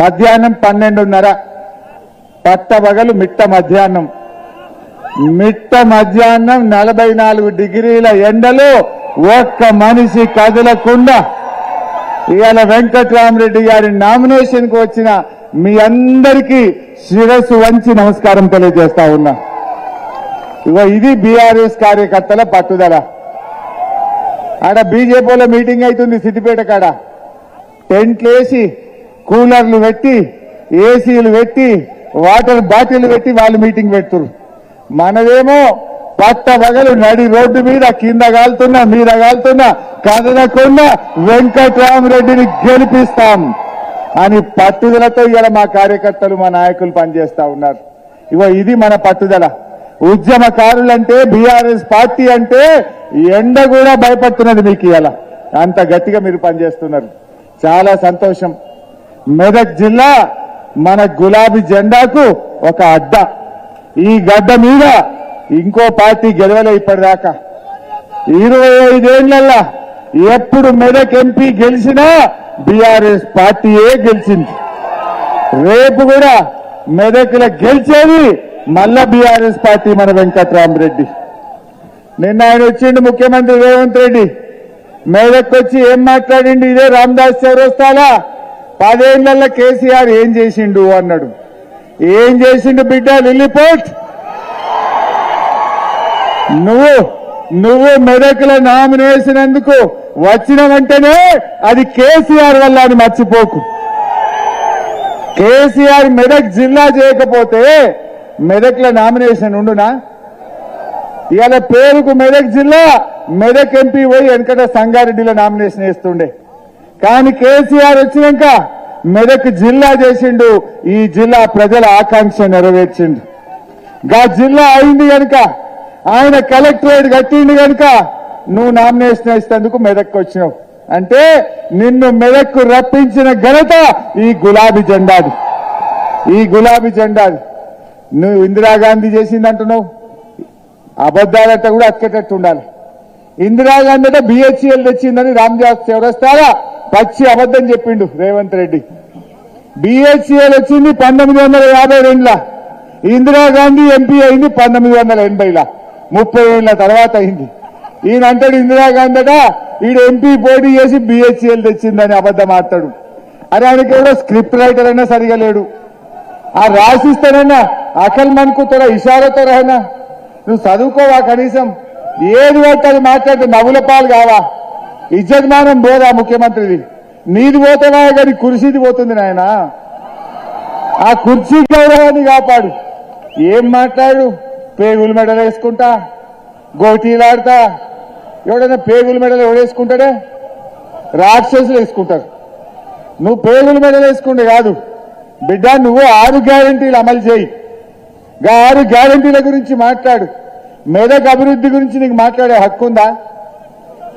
మధ్యాహ్నం 12:30 పట్టబగలు మిట్ట మధ్యాహ్నం 44 డిగ్రీల ఎండలో ఒక్క మనిషి కదలకుండా ఇవాళ వెంకట్రామరెడ్డి గారి నామినేషన్కు వచ్చిన మీ అందరికీ శిరస్సు వంచి నమస్కారం తెలియజేస్తా ఉన్నా. ఇగో ఇది బీఆర్ఎస్ కార్యకర్తల పట్టుదల. ఆడ బీజేపీలో మీటింగ్ అవుతుంది సిద్దిపేట కాడ. టెంట్లు వేసి కూలర్లు పెట్టి ఏసీలు పెట్టి వాటర్ బాటిల్ పెట్టి వాళ్ళు మీటింగ్ పెడుతున్నారు. మనదేమో పట్టబగలు నడి రోడ్డు మీద కింద కాలుతున్నా మీద కాలుతున్నా కదలకుండా వెంకట్రామరెడ్డిని గెలిపిస్తాం అని పట్టుదలతో ఇలా మా కార్యకర్తలు మా నాయకులు పనిచేస్తా ఉన్నారు. ఇగో ఇది మన పట్టుదల. ఉద్యమకారులంటే బీఆర్ఎస్ పార్టీ అంటే ఎండ కూడా భయపడుతున్నది మీకు. ఇలా అంత గట్టిగా మీరు పనిచేస్తున్నారు. చాలా సంతోషం. మెదక్ జిల్లా మన గులాబీ జెండాకు ఒక అడ్డ. ఈ గడ్డ మీద ఇంకో పార్టీ గెలవలే ఇప్పటిదాకా. 25 ఏళ్లల్లా ఎప్పుడు మెదక్ ఎంపీ గెలిచినా బీఆర్ఎస్ పార్టీయే గెలిచింది. రేపు కూడా మెదక్లో గెలిచేది మళ్ళా బీఆర్ఎస్ పార్టీ మన వెంకట్రామరెడ్డి. నిన్న ఆయన వచ్చిండు ముఖ్యమంత్రి రేవంత్ రెడ్డి. మెదక్ వచ్చి ఏం మాట్లాడిండు? ఇదే రామదాస్ చౌరస్తాలా 10 ఏళ్లలో కేసీఆర్ ఏం చేసిండు అన్నాడు. ఏం చేసిండు బిడ్డ లిల్లీపోట్? నువ్వు మెదక్లో నామినేసినందుకు వచ్చిన వెంటనే అది కేసీఆర్ వల్ల అని మర్చిపోకు. కేసీఆర్ మెదక్ జిల్లా చేయకపోతే మెదక్లో నామినేషన్ ఉండునా? ఇవాళ పేరుకు మెదక్ జిల్లా, మెదక్ ఎంపీ పోయి వెనకట సంగారెడ్డిలో నామినేషన్ వేస్తుండే. కానీ కేసీఆర్ వచ్చినాక మెదక్ జిల్లా చేసిండు. ఈ జిల్లా ప్రజల ఆకాంక్ష నెరవేర్చిండు. గా జిల్లా అయింది కనుక, ఆయన కలెక్టరేట్ కట్టిండు కనుక నువ్వు నామినేషన్ వేసేందుకు మెదక్కు వచ్చినావు. అంటే నిన్ను మెదక్కు రప్పించిన ఘనత ఈ గులాబీ జెండాది. ఈ గులాబీ జెండాది. నువ్వు ఇందిరాగాంధీ చేసిందంటున్నావు. అబద్దాలంట కూడా అతికేటట్టు ఉండాలి. ఇందిరాగాంధీ అంటే బిహెచ్ఎల్ తెచ్చిందని రామదాస్ చౌరస్తారా పచ్చి అబద్దం చెప్పిండు రేవంత్ రెడ్డి. బిహెచ్ఎల్ వచ్చింది 1952లా. ఇందిరాగాంధీ ఎంపీ అయింది 1980లా. 30 ఏళ్ల తర్వాత అయింది. ఈయన అంటాడు ఇందిరాగాంధీ అట ఈడు ఎంపీ పోటీ చేసి బిహెచ్ఎల్ తెచ్చిందని అబద్దం ఆడతాడు. అరే ఆయనకి ఎవరో స్క్రిప్ట్ రైటర్ అయినా సరిగా లేడు. ఆ రాసిస్తానన్నా అకల్ మనకు తోడ ఇషారతో రానా? నువ్వు చదువుకోవా కనీసం? ఏది పడితే అది మాట్లాడితే నవ్వుల పాలు కావా? ఇజ్జతమానం పోదా ముఖ్యమంత్రిది? నీది పోతావా కానీ కుర్చీది పోతుంది నాయన. ఆ కుర్చీ గౌరవాన్ని కాపాడు. ఏం మాట్లాడు? పేగుల మెడలు వేసుకుంటా, గోటీలాడతా. ఎవడైనా పేగుల మెడలు ఎవడేసుకుంటాడే? రాక్షసులు వేసుకుంటారు. నువ్వు పేగుల మెడలు వేసుకుంటే కాదు బిడ్డ. నువ్వు 6 గ్యారంటీలు అమలు చేయి. 6 గ్యారంటీల గురించి మాట్లాడు. మెదక్ అభివృద్ధి గురించి నీకు మాట్లాడే హక్కు ఉందా?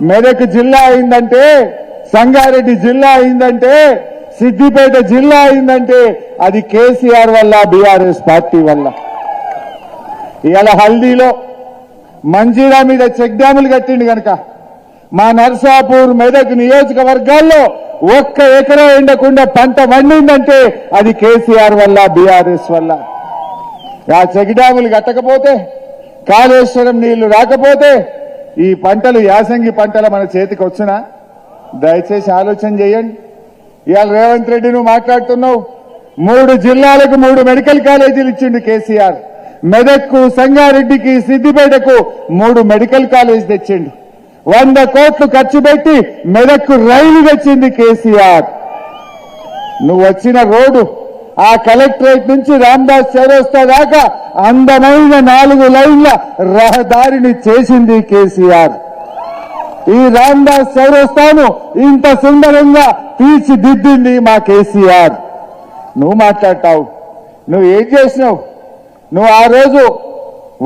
మెదక్ జిల్లా అయిందంటే, సంగారెడ్డి జిల్లా అయిందంటే, సిద్దిపేట జిల్లా అయిందంటే అది కేసీఆర్ వల్ల, బీఆర్ఎస్ పార్టీ వల్ల. ఇవాళ హల్దీలో మంజీరా మీద చెక్ డ్యాములు కట్టిండు కనుక మా నర్సాపూర్ మెదక్ నియోజకవర్గాల్లో 1 ఎకరా ఎండకుండా పంట వండిందంటే అది కేసీఆర్ వల్ల, బీఆర్ఎస్ వల్ల. ఆ చెక్ డ్యాములు కట్టకపోతే, కాళేశ్వరం నీళ్లు రాకపోతే ఈ పంటలు యాసంగి పంటల మన చేతికి వచ్చునా? దయచేసి ఆలోచన చేయండి. ఇవాళ రేవంత్ రెడ్డి నువ్వు మాట్లాడుతున్నావు. 3 జిల్లాలకు 3 మెడికల్ కాలేజీలు ఇచ్చిండు కేసీఆర్. మెదక్కు, సంగారెడ్డికి, సిద్దిపేటకు 3 మెడికల్ కాలేజ్ తెచ్చిండు. 100 కోట్లు ఖర్చు పెట్టి మెదక్కు రైలు తెచ్చింది కేసీఆర్. నువ్వు వచ్చిన రోడ్డు ఆ కలెక్టరేట్ నుంచి రామదాస్ చౌరస్తా దాకా అందమైన 4 లైన్ల రహదారిని చేసింది కేసీఆర్. ఈ రామదాస్ చౌరస్తాను ఇంత సుందరంగా తీర్చిదిద్దింది మా కేసీఆర్. నువ్వు మాట్లాడతావు. నువ్వు ఏం చేసినావు? నువ్వు ఆ రోజు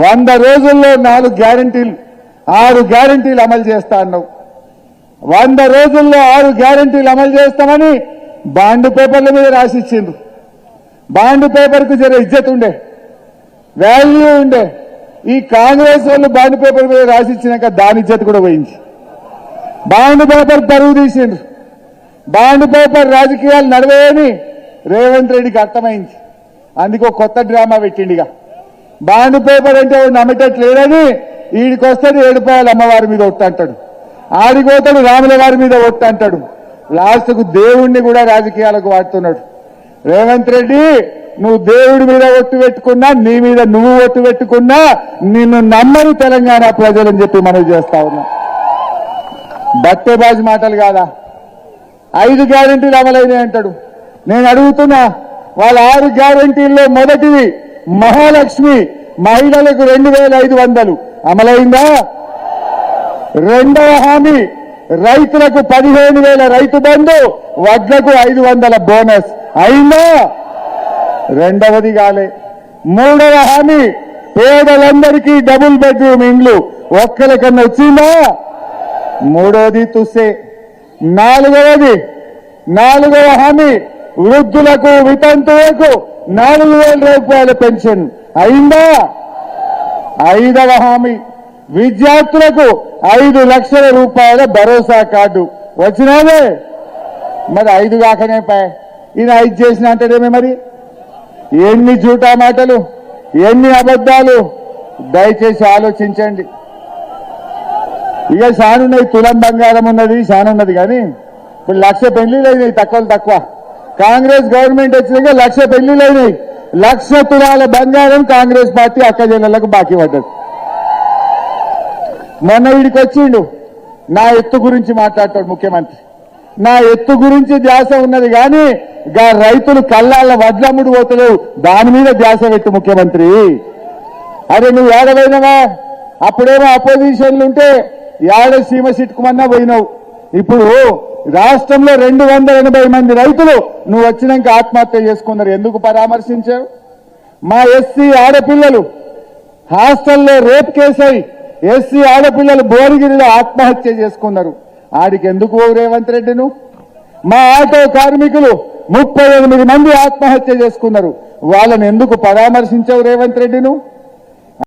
100 రోజుల్లో 4 గ్యారంటీలు 6 గ్యారంటీలు అమలు చేస్తా అన్నావు. 100 రోజుల్లో 6 గ్యారంటీలు అమలు చేస్తామని బాండ్ పేపర్ల మీద రాసిచ్చిండ్రు. బాండ్ పేపర్కు జర ఇజ్జత్ ఉండే, వాల్యూ ఉండే. ఈ కాంగ్రెస్ వాళ్ళు బాండ్ పేపర్ మీద రాసిచ్చినాక దాని ఇజ్జత్ కూడా పోయింది. బాండ్ పేపర్ పరువు తీసిండ్రు. బాండ్ పేపర్ రాజకీయాలు నడవేయని రేవంత్ రెడ్డికి అర్థమైంది. అందుకో కొత్త డ్రామా పెట్టిండిగా. బాండ్ పేపర్ అంటే నమ్మేటట్లేదని ఈడికి వస్తాడు ఏడుపాయలు అమ్మవారి మీద ఒట్టు అంటాడు, ఆడిపోతాడు రాముల వారి మీద ఒట్టు అంటాడు, లాస్ట్కు దేవుణ్ణి కూడా రాజకీయాలకు వాడుతున్నాడు. రేవంత్ రెడ్డి నువ్వు దేవుడి మీద ఒట్టు పెట్టుకున్నా, నీ మీద నువ్వు ఒట్టు పెట్టుకున్నా నిన్ను నమ్మని తెలంగాణ ప్రజలని చెప్పి మనం చేస్తా ఉన్నాం. బట్టేబాజు మాటలు కాదా? 5 గ్యారెంటీలు అమలైనాయి అంటాడు. నేను అడుగుతున్నా, వాళ్ళ 6 గ్యారెంటీల్లో మొదటిది మహాలక్ష్మి మహిళలకు 2500 అమలైందా? రెండవ హామీ రైతులకు 15,000 రైతు బంధు, వడ్లకు 500 బోనస్ అయిందా? రెండవది కాలే. మూడవ హామీ పేదలందరికీ డబుల్ బెడ్రూమ్ ఇండ్లు ఒక్కరికన్నా వచ్చిందా? మూడవది తుస్సే. నాలుగవ హామీ వృద్ధులకు వితంతువులకు 4,000 రూపాయల పెన్షన్ అయిందా? ఐదవ హామీ విద్యార్థులకు 5 లక్షల రూపాయల భరోసా కార్డు వచ్చినాదే. మరి 5 కాకనే పాయ్, ఈయన 5 చేసిన అంటేనేమే. మరి ఎన్ని జూటా మాటలు, ఎన్ని అబద్ధాలు, దయచేసి ఆలోచించండి. ఇక షానున్నది, తులం బంగారం ఉన్నది, షానున్నది. కానీ ఇప్పుడు 1,00,000 పెళ్లిళ్ళు అయినాయి, తక్కువ. కాంగ్రెస్ గవర్నమెంట్ వచ్చినాక 1,00,000 పెళ్లిళ్ళు అయినాయి. 1,00,000 తులాల బంగారం కాంగ్రెస్ పార్టీ అక్కజనులకు బాకీ పడ్డది. మొన్న వీడికి వచ్చిండు, నా ఎత్తు గురించి మాట్లాడతాడు ముఖ్యమంత్రి. నా ఎత్తు గురించి ధ్యాస ఉన్నది కానీ రైతులు కళ్ళాల వడ్లమ్ముడు పోతలేవు, దాని మీద ధ్యాస పెట్టు ముఖ్యమంత్రి. అరే నువ్వు ఏడవైనవా? అప్పుడేమో అపోజిషన్లు ఉంటే ఏడ సీమ సిట్టుకుమన్నా పోయినావు. ఇప్పుడు రాష్ట్రంలో 280 మంది రైతులు నువ్వు వచ్చినాక ఆత్మహత్య చేసుకున్నారు. ఎందుకు పరామర్శించావు? మా ఎస్సీ ఆడపిల్లలు హాస్టల్లో రేప్ కేసై ఎస్సీ ఆడపిల్లలు భువనగిరిలో ఆత్మహత్య చేసుకున్నారు. ఆడికి ఎందుకు రేవంత్ రెడ్డిను? మా ఆటో కార్మికులు 38 మంది ఆత్మహత్య చేసుకున్నారు. వాళ్ళని ఎందుకు పరామర్శించావు రేవంత్ రెడ్డిను?